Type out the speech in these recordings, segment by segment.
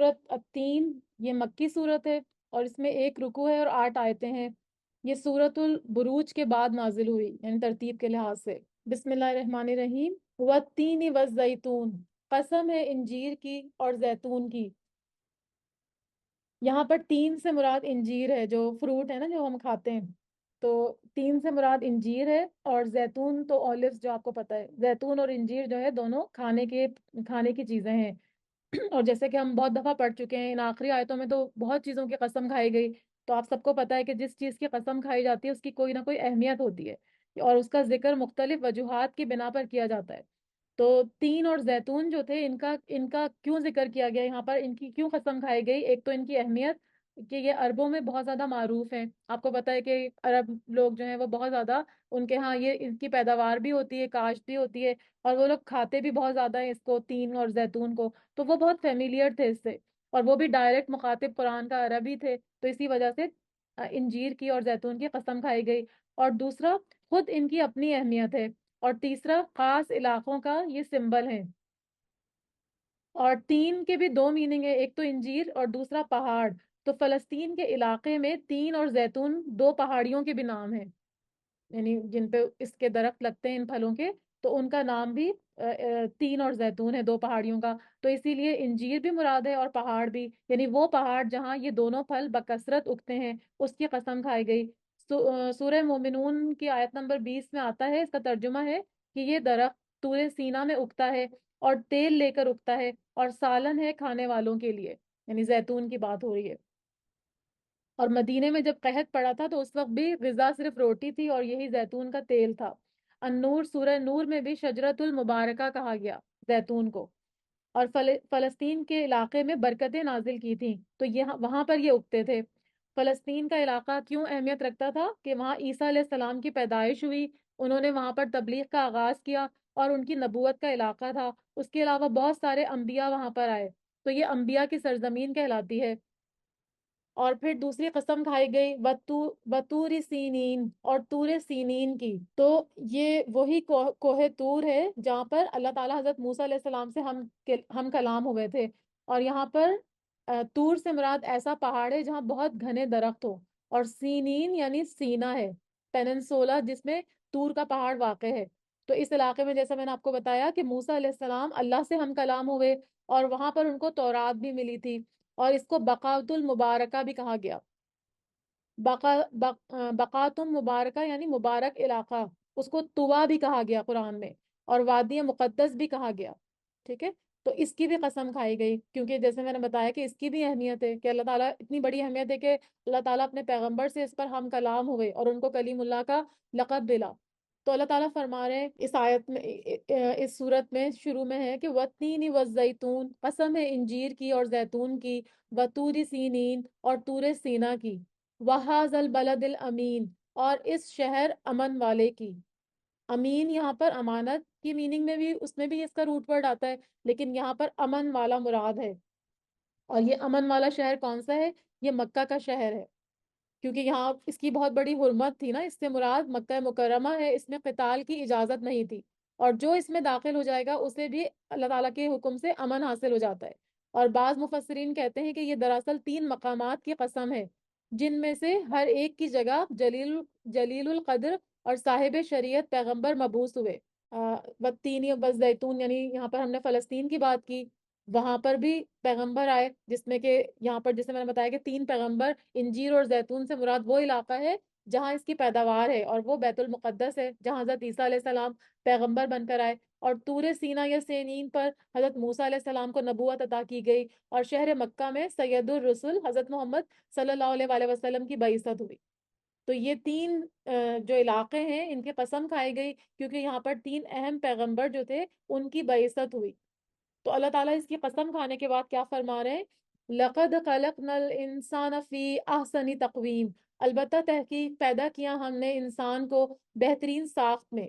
سورت التین یہ مکی صورت ہے اور اس میں 1 رکوع ہے اور 8 آیتیں ہیں. یہ سورت البروج کے بعد نازل ہوئی یعنی ترتیب کے لحاظ سے. بسم اللہ الرحمن الرحیم. والتین والزیتون، قسم ہے انجیر کی اور زیتون کی. یہاں پر تین سے مراد انجیر ہے، جو فروٹ ہے نا جو ہم کھاتے ہیں. تو تین سے مراد انجیر ہے، اور زیتون تو اولیوز جو آپ کو پتہ ہے، زیتون اور انجیر جو ہے دونوں کھانے کی چیزیں ہیں. اور جیسے کہ ہم بہت دفعہ پڑھ چکے ہیں، ان آخری آیتوں میں تو بہت چیزوں کی قسم کھائی گئی. تو آپ سب کو پتہ ہے کہ جس چیز کی قسم کھائی جاتی ہے اس کی کوئی نہ کوئی اہمیت ہوتی ہے، اور اس کا ذکر مختلف وجوہات کی بنا پر کیا جاتا ہے. تو تین اور زیتون جو تھے ان کا کیوں ذکر کیا گیا یہاں پر، ان کی کیوں قسم کھائی گئی؟ ایک تو ان کی اہمیت کہ یہ عربوں میں بہت زیادہ معروف ہیں. آپ کو پتہ ہے کہ عرب لوگ جو ہیں وہ بہت زیادہ، ان کے ہاں یہ ان کی پیداوار بھی ہوتی ہے، کاشت بھی ہوتی ہے، اور وہ لوگ کھاتے بھی بہت زیادہ ہیں اس کو، تین اور زیتون کو. تو وہ بہت فیملیئر تھے اس سے، اور وہ بھی ڈائریکٹ مخاطب قرآن کا عربی تھے. تو اسی وجہ سے انجیر کی اور زیتون کی قسم کھائی گئی. اور دوسرا، خود ان کی اپنی اہمیت ہے. اور تیسرا، خاص علاقوں کا یہ سمبل ہے. اور تین کے بھی دو میننگ ہے، ایک تو انجیر اور دوسرا پہاڑ. تو فلسطین کے علاقے میں تین اور زیتون دو پہاڑیوں کے بھی نام ہیں، یعنی جن پہ اس کے درخت لگتے ہیں ان پھلوں کے، تو ان کا نام بھی تین اور زیتون ہے، دو پہاڑیوں کا. تو اسی لیے انجیر بھی مراد ہے اور پہاڑ بھی، یعنی وہ پہاڑ جہاں یہ دونوں پھل بکثرت اگتے ہیں اس کی قسم کھائی گئی. سورہ مومنون کی آیت نمبر 20 میں آتا ہے، اس کا ترجمہ ہے کہ یہ درخت طور سینا میں اگتا ہے اور تیل لے کر اگتا ہے، اور سالن ہے کھانے والوں کے لیے، یعنی زیتون کی بات ہو رہی ہے. اور مدینے میں جب قحط پڑا تھا تو اس وقت بھی غذا صرف روٹی تھی اور یہی زیتون کا تیل تھا. النور، سورہ نور میں بھی شجرت المبارکہ کہا گیا زیتون کو. اور فلسطین کے علاقے میں برکتیں نازل کی تھیں تو وہاں پر یہ اگتے تھے. فلسطین کا علاقہ کیوں اہمیت رکھتا تھا کہ وہاں عیسیٰ علیہ السلام کی پیدائش ہوئی، انہوں نے وہاں پر تبلیغ کا آغاز کیا، اور ان کی نبوت کا علاقہ تھا. اس کے علاوہ بہت سارے انبیاء وہاں پر آئے، تو یہ انبیاء کی سرزمین کہلاتی ہے. اور پھر دوسری قسم کھائی گئی بطور سینین، اور طور سینین کی. تو یہ وہی کوہ طور ہے جہاں پر اللہ تعالیٰ حضرت موسیٰ علیہ السلام سے ہم کلام ہوئے تھے. اور یہاں پر طور سے مراد ایسا پہاڑ ہے جہاں بہت گھنے درخت ہو. اور سینین یعنی سینا ہے، پیننسولا جس میں طور کا پہاڑ واقع ہے. تو اس علاقے میں جیسا میں نے آپ کو بتایا کہ موسیٰ علیہ السلام اللہ سے ہم کلام ہوئے، اور وہاں پر ان کو تورات بھی ملی تھی. اور اس کو بقاۃ المبارکہ بھی کہا گیا. بقاۃ مبارکہ یعنی مبارک علاقہ، اس کو طوا بھی کہا گیا قرآن میں، اور وادی مقدس بھی کہا گیا. ٹھیک ہے. تو اس کی بھی قسم کھائی گئی، کیونکہ جیسے میں نے بتایا کہ اس کی بھی اہمیت ہے کہ اللہ تعالیٰ، اتنی بڑی اہمیت ہے کہ اللہ تعالیٰ اپنے پیغمبر سے اس پر ہم کلام ہوئے اور ان کو کلیم اللہ کا لقب دلا. تو اللہ تعالیٰ فرما رہے ہیں اس آیت میں، اس صورت میں شروع میں ہے کہ وَالتِّینِ وَالزَّیْتُونِ، قسم ہے انجیر کی اور زیتون کی، وَطُورِ سینین، اور طور سینا کی، وَهَٰذَا الْبَلَدِ الْأَمِینِ، اور اس شہر امن والے کی. امین یہاں پر امانت کی میننگ میں بھی، اس میں بھی اس کا روٹ ورڈ آتا ہے، لیکن یہاں پر امن والا مراد ہے. اور یہ امن والا شہر کون سا ہے؟ یہ مکہ کا شہر ہے، کیونکہ یہاں اس کی بہت بڑی حرمت تھی نا. اس سے مراد مکہ مکرمہ ہے، اس میں قتال کی اجازت نہیں تھی، اور جو اس میں داخل ہو جائے گا اسے بھی اللہ تعالیٰ کے حکم سے امن حاصل ہو جاتا ہے. اور بعض مفسرین کہتے ہیں کہ یہ دراصل 3 مقامات کی قسم ہے، جن میں سے ہر ایک کی جگہ جلیل القدر اور صاحب شریعت پیغمبر مبعوث ہوئے. والتین والزیتون، یعنی یہاں پر ہم نے فلسطین کی بات کی، وہاں پر بھی پیغمبر آئے، جس میں کہ یہاں پر جیسے میں نے بتایا کہ 3 پیغمبر. انجیر اور زیتون سے مراد وہ علاقہ ہے جہاں اس کی پیداوار ہے، اور وہ بیت المقدس ہے جہاں حضرت عیسیٰ علیہ السلام پیغمبر بن کر آئے. اور طور سینا یا سینین پر حضرت موسیٰ علیہ السلام کو نبوت عطا کی گئی، اور شہر مکہ میں سید الرسل حضرت محمد صلی اللہ علیہ وآلہ وسلم کی بعثت ہوئی. تو یہ 3 جو علاقے ہیں ان کی قسم کھائی گئی، کیونکہ یہاں پر 3 اہم پیغمبر جو تھے ان کی بعثت ہوئی. تو اللہ تعالیٰ اس کی قسم کھانے کے بعد کیا فرما رہے ہیں؟ لَقَدْ خَلَقْنَا الْإِنسَانَ فِي أَحْسَنِ تَقْوِيمٍ، البتہ تحقیق پیدا کیا ہم نے انسان کو بہترین ساخت میں.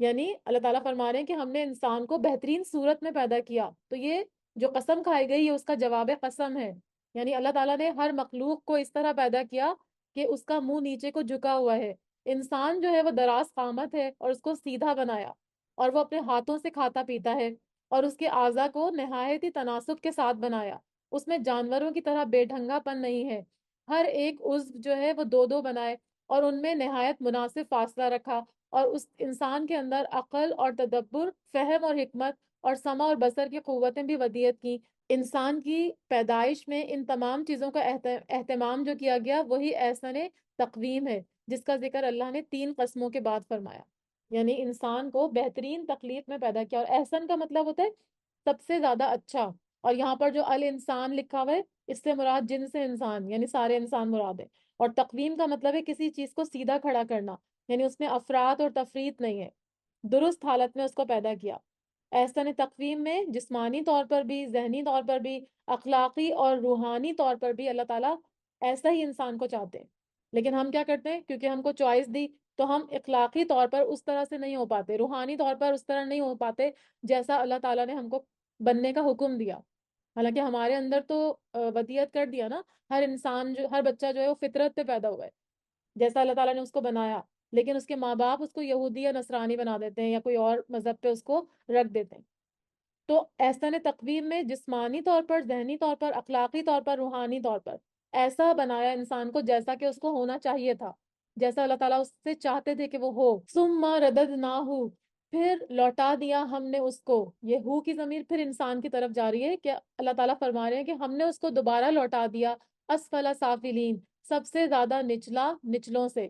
یعنی اللہ تعالیٰ فرما رہے ہیں کہ ہم نے انسان کو بہترین صورت میں پیدا کیا. تو یہ جو قسم کھائی گئی یہ اس کا جواب قسم ہے. یعنی اللہ تعالیٰ نے ہر مخلوق کو اس طرح پیدا کیا کہ اس کا منہ نیچے کو جھکا ہوا ہے. انسان جو ہے وہ دراز قامت ہے اور اس کو سیدھا بنایا، اور وہ اپنے ہاتھوں سے کھاتا پیتا ہے، اور اس کے اعضاء کو نہایت ہی تناسب کے ساتھ بنایا. اس میں جانوروں کی طرح بے ڈھنگا پن نہیں ہے، ہر ایک عضو جو ہے وہ دو دو بنائے اور ان میں نہایت مناسب فاصلہ رکھا، اور اس انسان کے اندر عقل اور تدبر، فہم اور حکمت اور سمع اور بصر کی قوتیں بھی ودیت کی۔ انسان کی پیدائش میں ان تمام چیزوں کا اہتمام جو کیا گیا وہی احسن تقویم ہے، جس کا ذکر اللہ نے 3 قسموں کے بعد فرمایا۔ یعنی انسان کو بہترین تخلیق میں پیدا کیا، اور احسن کا مطلب ہوتا ہے سب سے زیادہ اچھا۔ اور یہاں پر جو الانسان لکھا ہوا ہے، اس سے مراد جن سے انسان یعنی سارے انسان مراد ہے۔ اور تقویم کا مطلب ہے کسی چیز کو سیدھا کھڑا کرنا، یعنی اس میں افراط اور تفریط نہیں ہے، درست حالت میں اس کو پیدا کیا۔ احسن تقویم میں جسمانی طور پر بھی، ذہنی طور پر بھی، اخلاقی اور روحانی طور پر بھی اللہ تعالیٰ ایسا ہی انسان کو چاہتے ہیں۔ لیکن ہم کیا کرتے ہیں، کیونکہ ہم کو چوائس دی تو ہم اخلاقی طور پر اس طرح سے نہیں ہو پاتے، روحانی طور پر اس طرح نہیں ہو پاتے جیسا اللہ تعالیٰ نے ہم کو بننے کا حکم دیا۔ حالانکہ ہمارے اندر تو ودیت کر دیا نا، ہر انسان جو، ہر بچہ جو ہے وہ فطرت پہ پیدا ہوا ہے جیسا اللہ تعالیٰ نے اس کو بنایا، لیکن اس کے ماں باپ اس کو یہودی یا نصرانی بنا دیتے ہیں یا کوئی اور مذہب پہ اس کو رکھ دیتے ہیں۔ تو احسن تقویم میں جسمانی طور پر، ذہنی طور پر، اخلاقی طور پر، روحانی طور پر ایسا بنایا انسان کو جیسا کہ اس کو ہونا چاہیے تھا، جیسا اللہ تعالیٰ اس سے چاہتے تھے کہ وہ ہو۔ ثم رددناہ، پھر لوٹا دیا ہم نے اس کو۔ یہ ہو کی ضمیر پھر انسان کی طرف جا رہی ہے کہ اللہ تعالیٰ فرما رہے ہیں کہ ہم نے اس کو دوبارہ لوٹا دیا اسفل سافلین، سب سے زیادہ نچلا نچلوں سے۔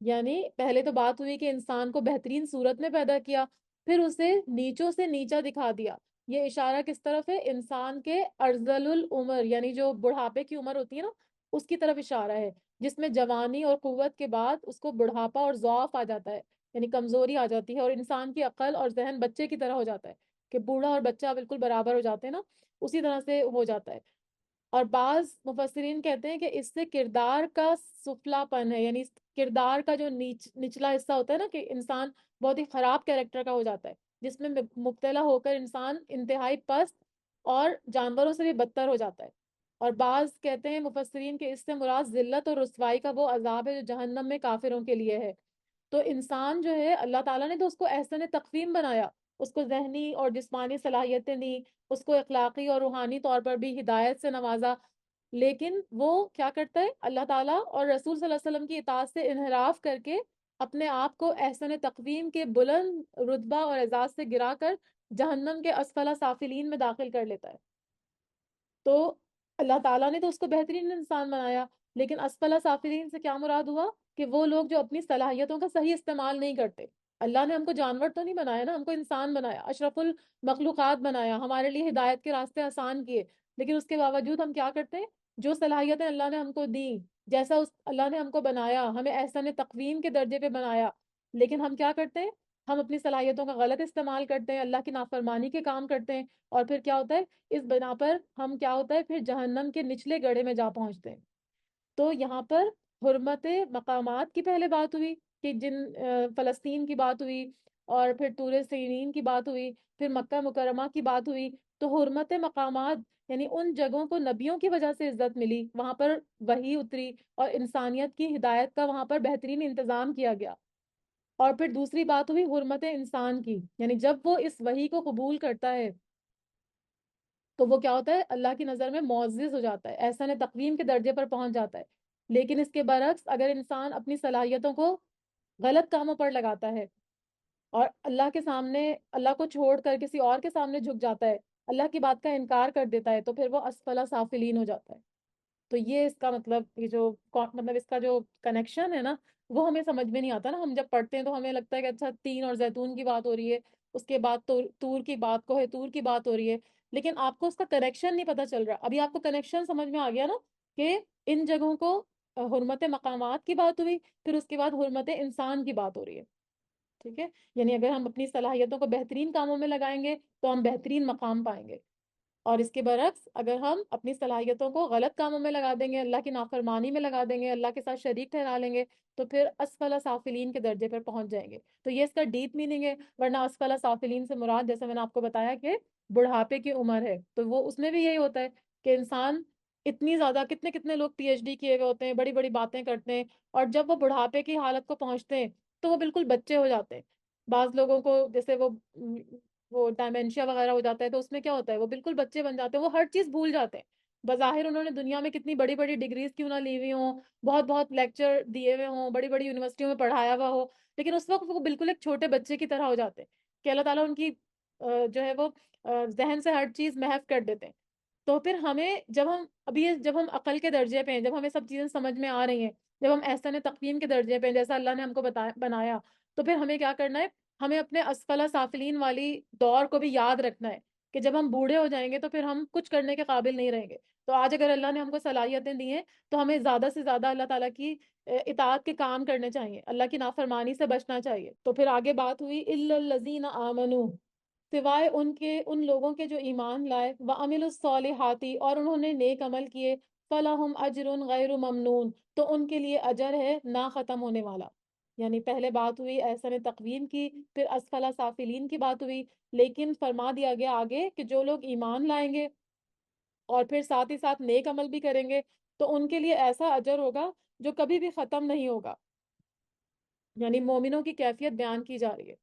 یعنی پہلے تو بات ہوئی کہ انسان کو بہترین صورت میں پیدا کیا، پھر اسے نیچوں سے نیچا دکھا دیا۔ یہ اشارہ کس طرف ہے؟ انسان کے ارذل العمر، یعنی جو بڑھاپے کی عمر ہوتی ہے نا، اس کی طرف اشارہ ہے، جس میں جوانی اور قوت کے بعد اس کو بڑھاپا اور ضعف آ جاتا ہے، یعنی کمزوری آ جاتی ہے، اور انسان کی عقل اور ذہن بچے کی طرح ہو جاتا ہے کہ بوڑھا اور بچہ بالکل برابر ہو جاتے ہیں نا، اسی طرح سے ہو جاتا ہے۔ اور بعض مفسرین کہتے ہیں کہ اس سے کردار کا سفلا پن ہے، یعنی کردار کا جو نچلا حصہ ہوتا ہے نا، کہ انسان بہت ہی خراب کیریکٹر کا ہو جاتا ہے، جس میں مبتلا ہو کر انسان انتہائی پست اور جانوروں سے بھی بدتر ہو جاتا ہے۔ اور بعض کہتے ہیں مفسرین کہ اس سے مراد ذلت اور رسوائی کا وہ عذاب ہے جو جہنم میں کافروں کے لیے ہے۔ تو انسان جو ہے، اللہ تعالیٰ نے تو اس کو احسن تقویم بنایا، اس کو ذہنی اور جسمانی صلاحیتیں دی، اس کو اخلاقی اور روحانی طور پر بھی ہدایت سے نوازا، لیکن وہ کیا کرتا ہے، اللہ تعالیٰ اور رسول صلی اللہ علیہ وسلم کی اطاعت سے انحراف کر کے اپنے آپ کو احسن تقویم کے بلند رتبہ اور اعزاز سے گرا کر جہنم کے اسفل سافلین میں داخل کر لیتا ہے۔ تو اللہ تعالیٰ نے تو اس کو بہترین انسان بنایا، لیکن اسفل سافلین سے کیا مراد ہوا؟ کہ وہ لوگ جو اپنی صلاحیتوں کا صحیح استعمال نہیں کرتے۔ اللہ نے ہم کو جانور تو نہیں بنایا نا، ہم کو انسان بنایا، اشرف المخلوقات بنایا، ہمارے لیے ہدایت کے راستے آسان کیے، لیکن اس کے باوجود ہم کیا کرتے ہیں؟ جو صلاحیتیں اللہ نے ہم کو دی، جیسا اللہ نے ہم کو بنایا، ہمیں احسن تقویم کے درجے پہ بنایا، لیکن ہم کیا کرتے ہیں؟ ہم اپنی صلاحیتوں کا غلط استعمال کرتے ہیں، اللہ کی نافرمانی کے کام کرتے ہیں، اور پھر کیا ہوتا ہے؟ اس بنا پر ہم کیا ہوتا ہے؟ پھر جہنم کے نچلے گڑھے میں جا پہنچتے ہیں۔ تو یہاں پر حرمت مقامات کی پہلے بات ہوئی کہ جن فلسطین کی بات ہوئی، اور پھر طور سینین کی بات ہوئی، پھر مکہ مکرمہ کی بات ہوئی۔ تو حرمت مقامات یعنی ان جگہوں کو نبیوں کی وجہ سے عزت ملی، وہاں پر وحی اتری اور انسانیت کی ہدایت کا وہاں پر بہترین انتظام کیا گیا۔ اور پھر دوسری بات ہوئی حرمت انسان کی، یعنی جب وہ اس وحی کو قبول کرتا ہے تو وہ کیا ہوتا ہے؟ اللہ کی نظر میں معزز ہو جاتا ہے، احسن تقویم کے درجے پر پہنچ جاتا ہے۔ لیکن اس کے برعکس اگر انسان اپنی صلاحیتوں کو غلط کاموں پر لگاتا ہے اور اللہ کے سامنے، اللہ کو چھوڑ کر کسی اور کے سامنے جھک جاتا ہے، اللہ کی بات کا انکار کر دیتا ہے، تو پھر وہ اسفل سافلین ہو جاتا ہے۔ تو یہ اس کا مطلب، یہ جو مطلب اس کا جو کنیکشن ہے نا، وہ ہمیں سمجھ میں نہیں آتا نا۔ ہم جب پڑھتے ہیں تو ہمیں لگتا ہے کہ اچھا تین اور زیتون کی بات ہو رہی ہے، اس کے بعد تور کی بات، کوہ تور کی بات ہو رہی ہے، لیکن آپ کو اس کا کنیکشن نہیں پتا چل رہا۔ ابھی آپ کو کنیکشن سمجھ میں آ گیا نا کہ ان جگہوں کو حرمت مقامات کی بات ہوئی، پھر اس کے بعد حرمت انسان کی بات ہو رہی ہے۔ ٹھیک ہے؟ یعنی اگر ہم اپنی صلاحیتوں کو بہترین کاموں میں لگائیں گے تو ہم بہترین مقام پائیں گے، اور اس کے برعکس اگر ہم اپنی صلاحیتوں کو غلط کاموں میں لگا دیں گے، اللہ کی نافرمانی میں لگا دیں گے، اللہ کے ساتھ شریک ٹھہرا لیں گے، تو پھر اسفل سافلین کے درجے پر پہنچ جائیں گے۔ تو یہ اس کا ڈیپ میننگ ہے، ورنہ اسفل سافلین سے مراد جیسے میں نے آپ کو بتایا کہ بڑھاپے کی عمر ہے، تو وہ اس میں بھی یہی ہوتا ہے کہ انسان اتنی زیادہ، کتنے کتنے لوگ پی ایچ ڈی کیے ہوئے ہوتے ہیں، بڑی بڑی باتیں کرتے ہیں، اور جب وہ بڑھاپے کی حالت کو پہنچتے ہیں تو وہ بالکل بچے ہو جاتے ہیں۔ بعض لوگوں کو جیسے وہ ڈائمینشیا وغیرہ ہو جاتا ہے، تو اس میں کیا ہوتا ہے؟ وہ بالکل بچے بن جاتے ہیں، وہ ہر چیز بھول جاتے ہیں۔ بظاہر انہوں نے دنیا میں کتنی بڑی بڑی ڈگریز کیوں نہ لی ہوئی ہوں، بہت بہت لیکچر دیے ہوئے ہوں، بڑی بڑی یونیورسٹیوں میں پڑھایا ہوا ہو، لیکن اس وقت وہ بالکل ایک چھوٹے بچے کی طرح ہو جاتے ہیں کہ اللہ تعالیٰ ان کی جو ہے وہ ذہن سے ہر چیز محو کر دیتے ہیں۔ تو پھر ہمیں جب ہم عقل کے درجے پہ ہیں، جب ہمیں سب چیزیں سمجھ میں آ رہی ہیں، جب ہم احسن تقویم کے درجے پہ ہیں جیسا اللہ نے ہم کو بنایا، تو پھر ہمیں کیا کرنا ہے؟ ہمیں اپنے اسفل سافلین والی دور کو بھی یاد رکھنا ہے کہ جب ہم بوڑھے ہو جائیں گے تو پھر ہم کچھ کرنے کے قابل نہیں رہیں گے۔ تو آج اگر اللہ نے ہم کو صلاحیتیں دی ہیں تو ہمیں زیادہ سے زیادہ اللہ تعالیٰ کی اطاعت کے کام کرنے چاہیے، اللہ کی نافرمانی سے بچنا چاہیے۔ تو پھر آگے بات ہوئی الا الذین آمنوا، سوائے ان لوگوں کے جو ایمان لائے، وعملوا الصالحات، اور انہوں نے نیک عمل کیے، فلہم اجر غیر ممنون، تو ان کے لیے اجر ہے نہ ختم ہونے والا۔ یعنی پہلے بات ہوئی احسن تقویم کی، پھر اسفل سافلین کی بات ہوئی، لیکن فرما دیا گیا آگے کہ جو لوگ ایمان لائیں گے اور پھر ساتھ ہی ساتھ نیک عمل بھی کریں گے تو ان کے لیے ایسا اجر ہوگا جو کبھی بھی ختم نہیں ہوگا۔ یعنی مومنوں کی کیفیت بیان کی جا رہی ہے۔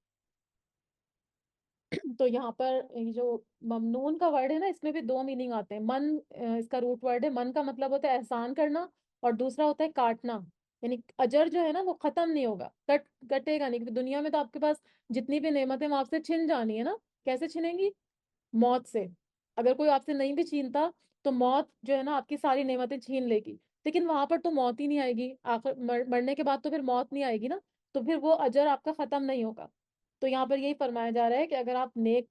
تو یہاں پر یہ جو ممنون کا ورڈ ہے نا، اس میں بھی دو میننگ آتے ہیں۔ من اس کا روٹ ورڈ ہے، من کا مطلب ہوتا ہے احسان کرنا، اور دوسرا ہوتا ہے کاٹنا۔ یعنی اجر جو ہے نا وہ ختم نہیں ہوگا، کٹے گا نہیں، کیونکہ دنیا میں تو آپ کے پاس جتنی بھی نعمتیں وہ آپ سے چھن جانی ہے نا۔ کیسے چھنیں گی؟ موت سے۔ اگر کوئی آپ سے نہیں بھی چھینتا تو موت جو ہے نا آپ کی ساری نعمتیں چھین لے گی، لیکن وہاں پر تو موت ہی نہیں آئے گی، آخر مرنے کے بعد تو پھر موت نہیں آئے گی نا، تو پھر وہ اجر آپ کا ختم نہیں ہوگا۔ تو یہاں پر یہی فرمایا جا رہا ہے کہ اگر آپ نیک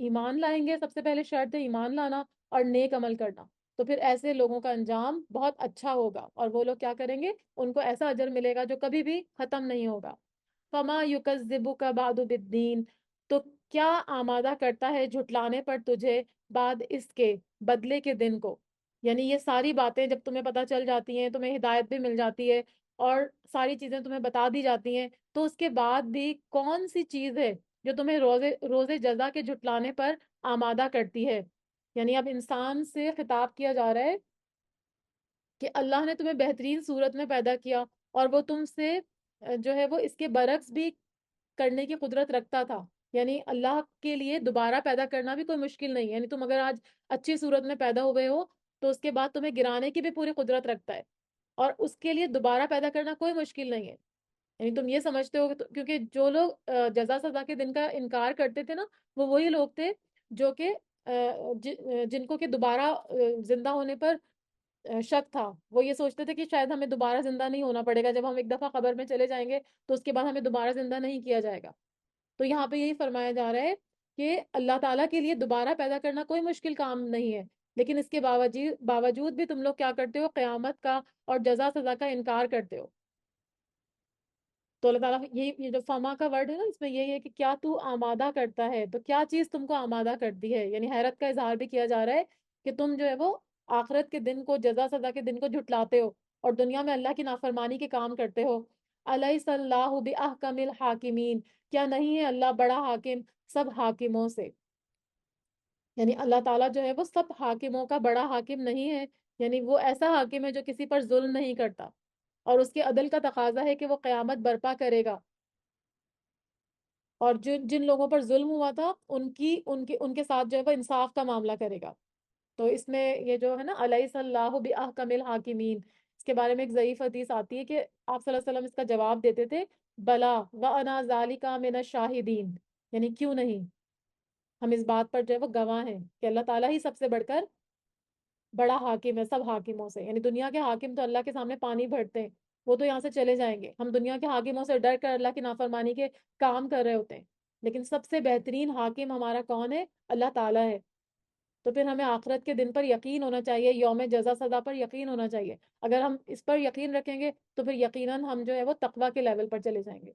ایمان لائیں گے، سب سے پہلے شرط ہے ایمان لانا اور نیک عمل کرنا، تو پھر ایسے لوگوں کا انجام بہت اچھا ہوگا، اور وہ لوگ کیا کریں گے؟ ان کو ایسا اجر ملے گا جو کبھی بھی ختم نہیں ہوگا۔ فما یکذبک بعد بالدین، تو کیا آمادہ کرتا ہے جھٹلانے پر تجھے بعد اس کے، بدلے کے دن کو؟ یعنی یہ ساری باتیں جب تمہیں پتہ چل جاتی ہیں، تمہیں ہدایت بھی مل جاتی ہے اور ساری چیزیں تمہیں بتا دی جاتی ہیں، تو اس کے بعد بھی کون سی چیز ہے جو تمہیں روز جزا کے جھٹلانے پر آمادہ کرتی ہے؟ یعنی اب انسان سے خطاب کیا جا رہا ہے کہ اللہ نے تمہیں بہترین صورت میں پیدا کیا، اور وہ تم سے جو ہے وہ اس کے برعکس بھی کرنے کی قدرت رکھتا تھا۔ یعنی اللہ کے لیے دوبارہ پیدا کرنا بھی کوئی مشکل نہیں ہے، یعنی تم اگر آج اچھی صورت میں پیدا ہوئے ہو تو اس کے بعد تمہیں گرانے کی بھی پوری قدرت رکھتا ہے، اور اس کے لیے دوبارہ پیدا کرنا کوئی مشکل نہیں ہے۔ یعنی تم یہ سمجھتے ہو کیونکہ جو لوگ جزا سزا کے دن کا انکار کرتے تھے نا، وہ وہی لوگ تھے جو کہ جن کو کہ دوبارہ زندہ ہونے پر شک تھا۔ وہ یہ سوچتے تھے کہ شاید ہمیں دوبارہ زندہ نہیں ہونا پڑے گا، جب ہم ایک دفعہ قبر میں چلے جائیں گے تو اس کے بعد ہمیں دوبارہ زندہ نہیں کیا جائے گا۔ تو یہاں پہ یہی فرمایا جا رہا ہے کہ اللہ تعالیٰ کے لیے دوبارہ پیدا کرنا کوئی مشکل کام نہیں ہے، لیکن اس کے باوجود بھی تم لوگ کیا کرتے ہو؟ قیامت کا اور جزا سزا کا انکار کرتے ہو۔ تو اللہ تعالیٰ یہ جو فما کا ورڈ ہے نا، اس میں یہی ہے کہ کیا تو آمادہ کرتا ہے، تو کیا چیز تم کو آمادہ کرتی ہے؟ یعنی حیرت کا اظہار بھی کیا جا رہا ہے کہ تم جو ہے وہ آخرت کے دن کو، جزا سزا کے دن کو جھٹلاتے ہو اور دنیا میں اللہ کی نافرمانی کے کام کرتے ہو۔ الیس اللہ باحکم الحاکمین، کیا نہیں ہے اللہ بڑا حاکم سب حاکموں سے؟ یعنی اللہ تعالیٰ جو ہے وہ سب حاکموں کا بڑا حاکم نہیں ہے، یعنی وہ ایسا حاکم ہے جو کسی پر ظلم نہیں کرتا، اور اس کے عدل کا تقاضا ہے کہ وہ قیامت برپا کرے گا، اور جن جن لوگوں پر ظلم ہوا تھا ان کے ساتھ جو ہے وہ انصاف کا معاملہ کرے گا۔ تو اس میں یہ جو ہے نا الیس اللہ باحکم الحاکمین، اس کے بارے میں ایک ضعیف حدیث آتی ہے کہ آپ صلی اللہ علیہ وسلم اس کا جواب دیتے تھے، بلا وانا ذالک من الشاہدین، یعنی کیوں نہیں، ہم اس بات پر جو ہے وہ گواہ ہیں کہ اللہ تعالیٰ ہی سب سے بڑھ کر بڑا حاکم ہے سب حاکموں سے۔ یعنی دنیا کے حاکم تو اللہ کے سامنے پانی بھرتے ہیں، وہ تو یہاں سے چلے جائیں گے، ہم دنیا کے حاکموں سے ڈر کر اللہ کی نافرمانی کے کام کر رہے ہوتے ہیں، لیکن سب سے بہترین حاکم ہمارا کون ہے؟ اللہ تعالیٰ ہے۔ تو پھر ہمیں آخرت کے دن پر یقین ہونا چاہیے، یوم جزا سزا پر یقین ہونا چاہیے۔ اگر ہم اس پر یقین رکھیں گے تو پھر یقیناً ہم جو ہے وہ تقویٰ کے لیول پر چلے جائیں گے۔